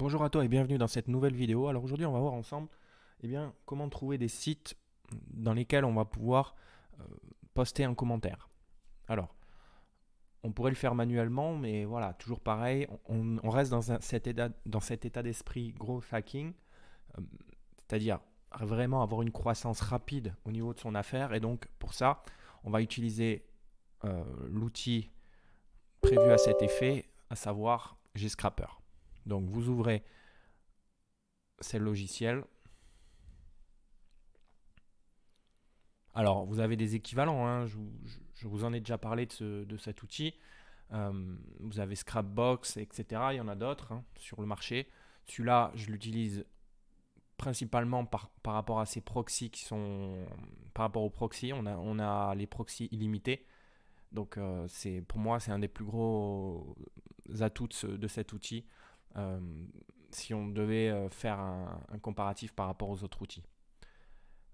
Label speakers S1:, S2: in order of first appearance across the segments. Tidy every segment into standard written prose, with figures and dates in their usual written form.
S1: Bonjour à toi et bienvenue dans cette nouvelle vidéo. Alors aujourd'hui, on va voir ensemble comment trouver des sites dans lesquels on va pouvoir euh, poster un commentaire. Alors, on pourrait le faire manuellement, mais voilà, toujours pareil, on reste dans cet état d'esprit growth hacking, euh, c'est-à-dire vraiment avoir une croissance rapide au niveau de son affaire. Et donc, pour ça, on va utiliser l'outil prévu à cet effet, à savoir Gscraper. Donc, vous ouvrez ce logiciel. Alors, vous avez des équivalents, hein, je vous en ai déjà parlé de cet outil. Vous avez Scrapbox, etc. Il y en a d'autres hein, sur le marché. Celui-là, je l'utilise principalement par rapport à ces proxys qui sont. Par rapport aux proxys, on a les proxys illimités. Donc, pour moi, c'est un des plus gros atouts de cet outil. euh, si on devait faire un comparatif par rapport aux autres outils.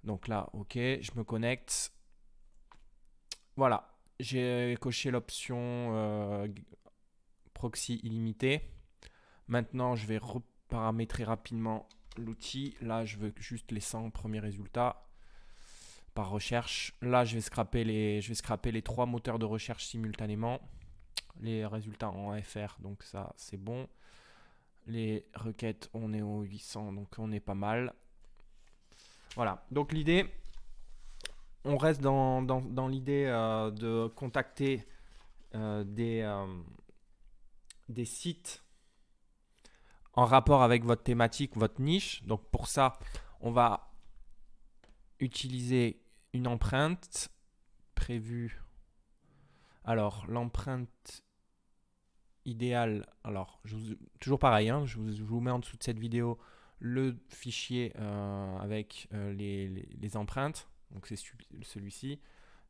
S1: Donc là, ok, je me connecte. Voilà, j'ai coché l'option proxy illimité. Maintenant, je vais reparamétrer rapidement l'outil. Là, je veux juste les 100 premiers résultats par recherche. Là, je vais scraper les 3 moteurs de recherche simultanément. Les résultats en FR, donc ça, c'est bon. Les requêtes, on est au 800, donc on est pas mal. Voilà, donc l'idée, on reste dans l'idée de contacter des sites en rapport avec votre thématique, votre niche. Donc pour ça, on va utiliser une empreinte prévue. Alors l'empreinte idéale, alors toujours pareil, hein, je vous mets en dessous de cette vidéo le fichier avec les empreintes. Donc c'est celui-ci,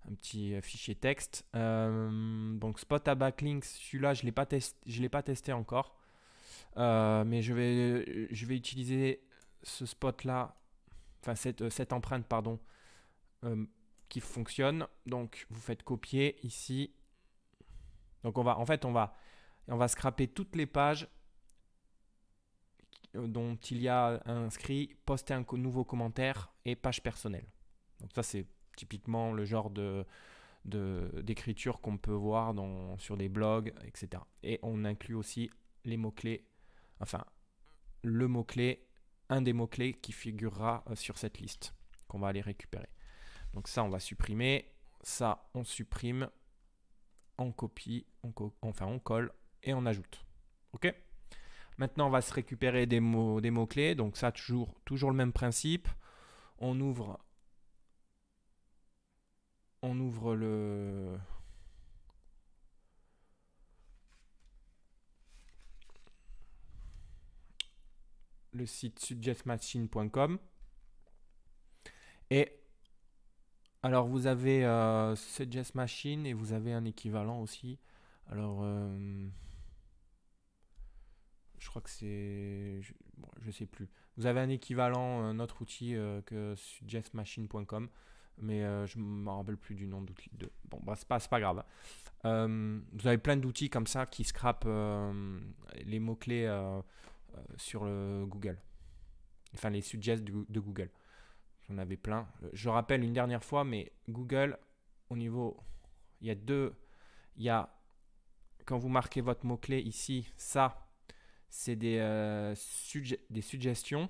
S1: un petit fichier texte. Donc spot à backlinks, celui-là je ne l'ai pas testé encore. Mais je vais utiliser ce spot là, enfin cette empreinte pardon, euh, qui fonctionne. Donc vous faites copier ici. Donc on va scraper toutes les pages dont il y a inscrit poster un nouveau commentaire et page personnelle. Donc ça c'est typiquement le genre d'écriture qu'on peut voir sur des blogs, etc. Et on inclut aussi les mots-clés, enfin le mot-clé, un des mots-clés qui figurera sur cette liste qu'on va aller récupérer. Donc ça, on va supprimer. Ça, on supprime. On copie, on colle et on ajoute. OK ? Maintenant, on va se récupérer des mots-clés. Donc ça, toujours le même principe. On ouvre le site suggestmachine.com et alors vous avez Suggest Machine et vous avez un équivalent aussi. Alors je crois que c'est, je sais plus. Vous avez un équivalent, un autre outil que suggestmachine.com, mais je ne me rappelle plus du nom d'outil. Bon, bah, c'est pas grave. Vous avez plein d'outils comme ça qui scrapent les mots-clés sur Google. Enfin, les suggests de Google. J'en avais plein. Je rappelle une dernière fois, mais Google, au niveau, il y a il y a, quand vous marquez votre mot-clé ici, ça, c'est des suggestions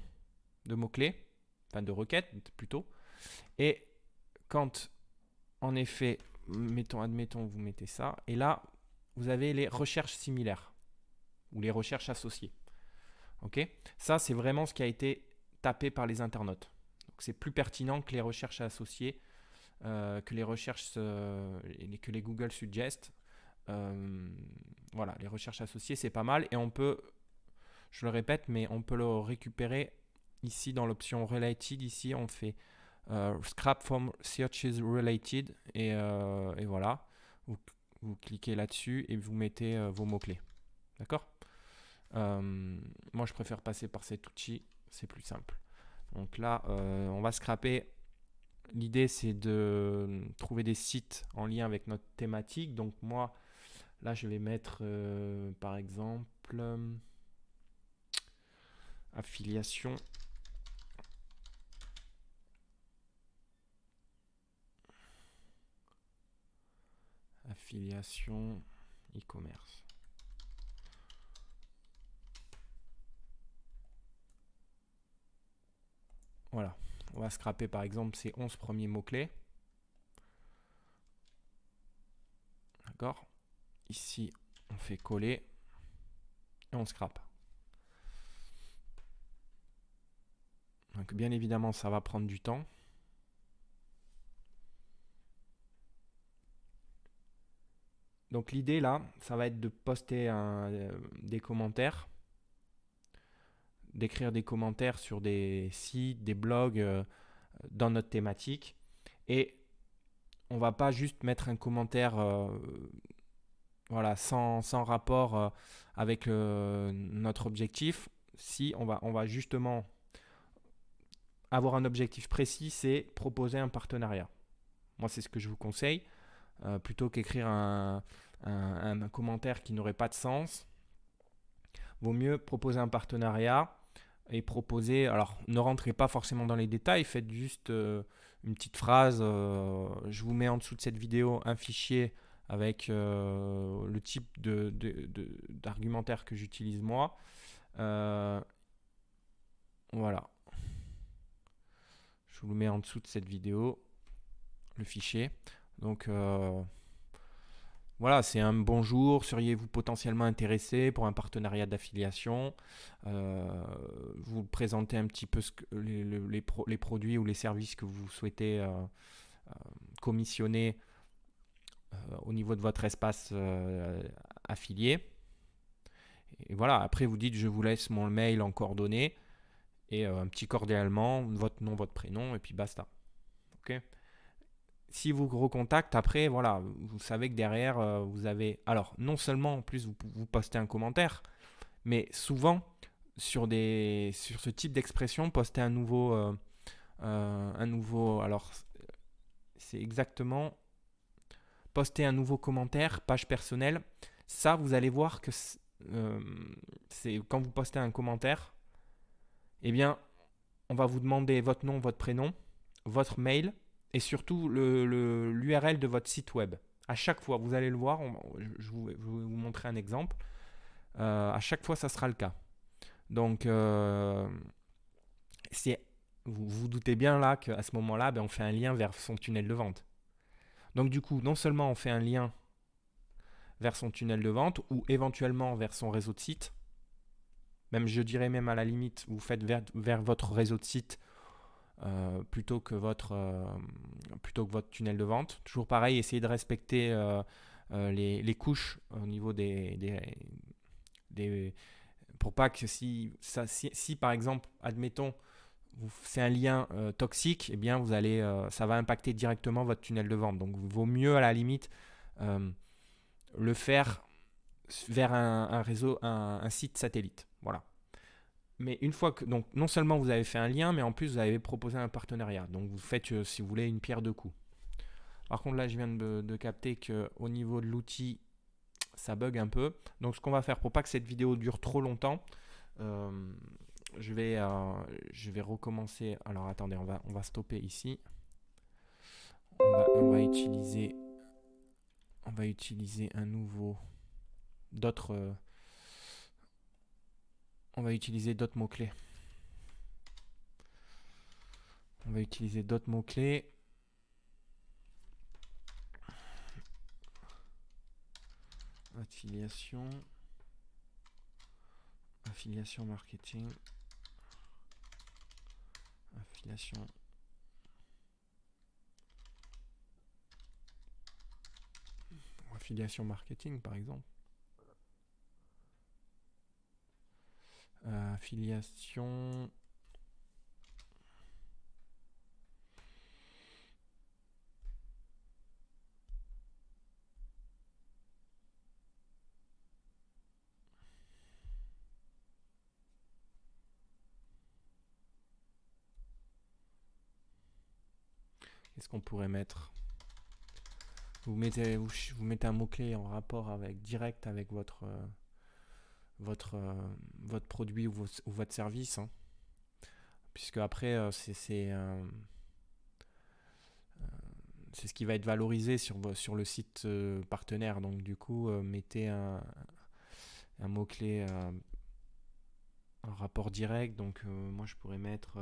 S1: de mots-clés, enfin de requêtes plutôt. Et quand, en effet, admettons, vous mettez ça, et là, vous avez les recherches similaires ou les recherches associées. Ok ? Ça, c'est vraiment ce qui a été tapé par les internautes. Donc, c'est plus pertinent que les recherches associées, que les recherches que les Google Suggest. Voilà, les recherches associées, c'est pas mal et on peut, je le répète, mais on peut le récupérer ici dans l'option Related. Ici, on fait Scrap from Searches Related et voilà. Vous cliquez là-dessus et vous mettez vos mots-clés. D'accord ? Moi, je préfère passer par cet outil, c'est plus simple. Donc là, on va scraper. L'idée, c'est de trouver des sites en lien avec notre thématique. Donc moi, là, je vais mettre, par exemple, affiliation. Affiliation e-commerce. Voilà, on va scraper par exemple ces 11 premiers mots-clés. D'accord. Ici, on fait coller et on scrape. Donc bien évidemment, ça va prendre du temps. Donc l'idée là, ça va être de poster des commentaires, d'écrire des commentaires sur des sites, des blogs dans notre thématique. Et on va pas juste mettre un commentaire voilà, sans rapport avec notre objectif. Si on va justement avoir un objectif précis, c'est proposer un partenariat. Moi, c'est ce que je vous conseille. Plutôt qu'écrire un commentaire qui n'aurait pas de sens, vaut mieux proposer un partenariat et proposer, alors ne rentrez pas forcément dans les détails, faites juste une petite phrase. Je vous mets en dessous de cette vidéo un fichier avec le type d'argumentaire que j'utilise moi. Voilà. Je vous le mets en dessous de cette vidéo, le fichier. Donc voilà, c'est un bonjour. Seriez-vous potentiellement intéressé pour un partenariat d'affiliation? Vous présentez un petit peu les produits ou les services que vous souhaitez commissionner au niveau de votre espace affilié. Et voilà, après vous dites je vous laisse mon mail en coordonnées et un petit cordialement, votre nom, votre prénom et puis basta. Ok. Si vous recontacte après, voilà, vous savez que derrière, vous avez... Alors, non seulement, en plus, vous postez un commentaire, mais souvent, sur ce type d'expression, postez un nouveau... alors, c'est exactement... Poster un nouveau commentaire, page personnelle. Ça, vous allez voir que c'est quand vous postez un commentaire, eh bien, on va vous demander votre nom, votre prénom, votre mail, et surtout l'URL de votre site web. À chaque fois, vous allez le voir, je vais vous montrer un exemple. À chaque fois, ça sera le cas. Donc, vous vous doutez bien là qu'à ce moment-là, on fait un lien vers son tunnel de vente. Donc du coup, non seulement on fait un lien vers son tunnel de vente ou éventuellement vers son réseau de sites, même je dirais même à la limite, vous faites vers votre réseau de sites plutôt que votre tunnel de vente. Toujours pareil, essayez de respecter les couches au niveau pour pas que si par exemple, admettons, c'est un lien toxique, eh bien ça va impacter directement votre tunnel de vente. Donc il vaut mieux à la limite le faire vers un réseau, un site satellite. Voilà. Mais une fois que, donc non seulement vous avez fait un lien, mais en plus vous avez proposé un partenariat. Donc vous faites, si vous voulez, une pierre deux coups. Par contre là, je viens de capter qu'au niveau de l'outil, ça bug un peu. Donc ce qu'on va faire pour pas que cette vidéo dure trop longtemps, je vais recommencer. Alors attendez, on va stopper ici. On va utiliser un nouveau on va utiliser d'autres mots-clés. Affiliation marketing. Affiliation marketing par exemple. Affiliation. Qu'est-ce qu'on pourrait mettre? Vous mettez un mot-clé en rapport direct avec votre votre produit ou votre service, hein. Puisque après, c'est ce qui va être valorisé sur le site partenaire. Donc du coup, mettez un mot-clé, un rapport direct. Donc moi, je pourrais mettre...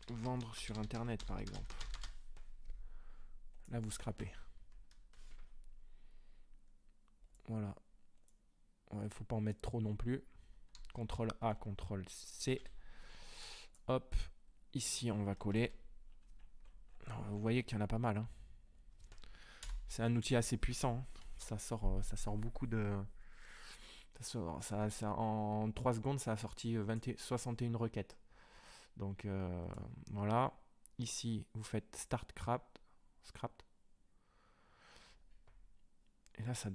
S1: vendre sur Internet, par exemple. Là, vous scrapez. Voilà. Il ne faut pas en mettre trop non plus. CTRL A, CTRL C. Hop. Ici, on va coller. Alors, vous voyez qu'il y en a pas mal, hein. C'est un outil assez puissant, hein. Ça sort beaucoup de... en 3 secondes, ça a sorti 61 requêtes. Donc voilà. Ici, vous faites Start Scrapped. Et là, on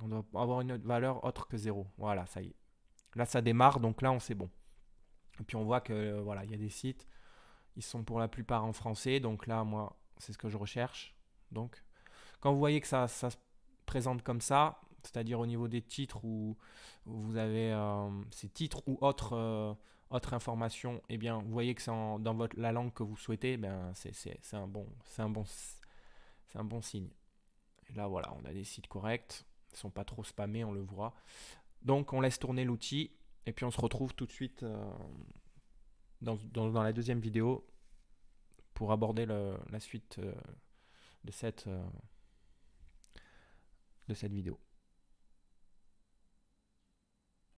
S1: doit avoir une valeur autre que 0. Voilà, ça y est. Là, ça démarre, donc là, on sait bon. Et puis on voit que voilà, il y a des sites, ils sont pour la plupart en français, donc là, moi, c'est ce que je recherche. Donc, quand vous voyez que ça se présente comme ça, c'est-à-dire au niveau des titres où vous avez ces titres ou autres informations, eh bien, vous voyez que c'est dans la langue que vous souhaitez, ben, c'est un bon signe. Et là, voilà, on a des sites corrects, ils ne sont pas trop spammés, on le voit. Donc, on laisse tourner l'outil et puis on se retrouve tout de suite dans la deuxième vidéo pour aborder la suite de cette vidéo.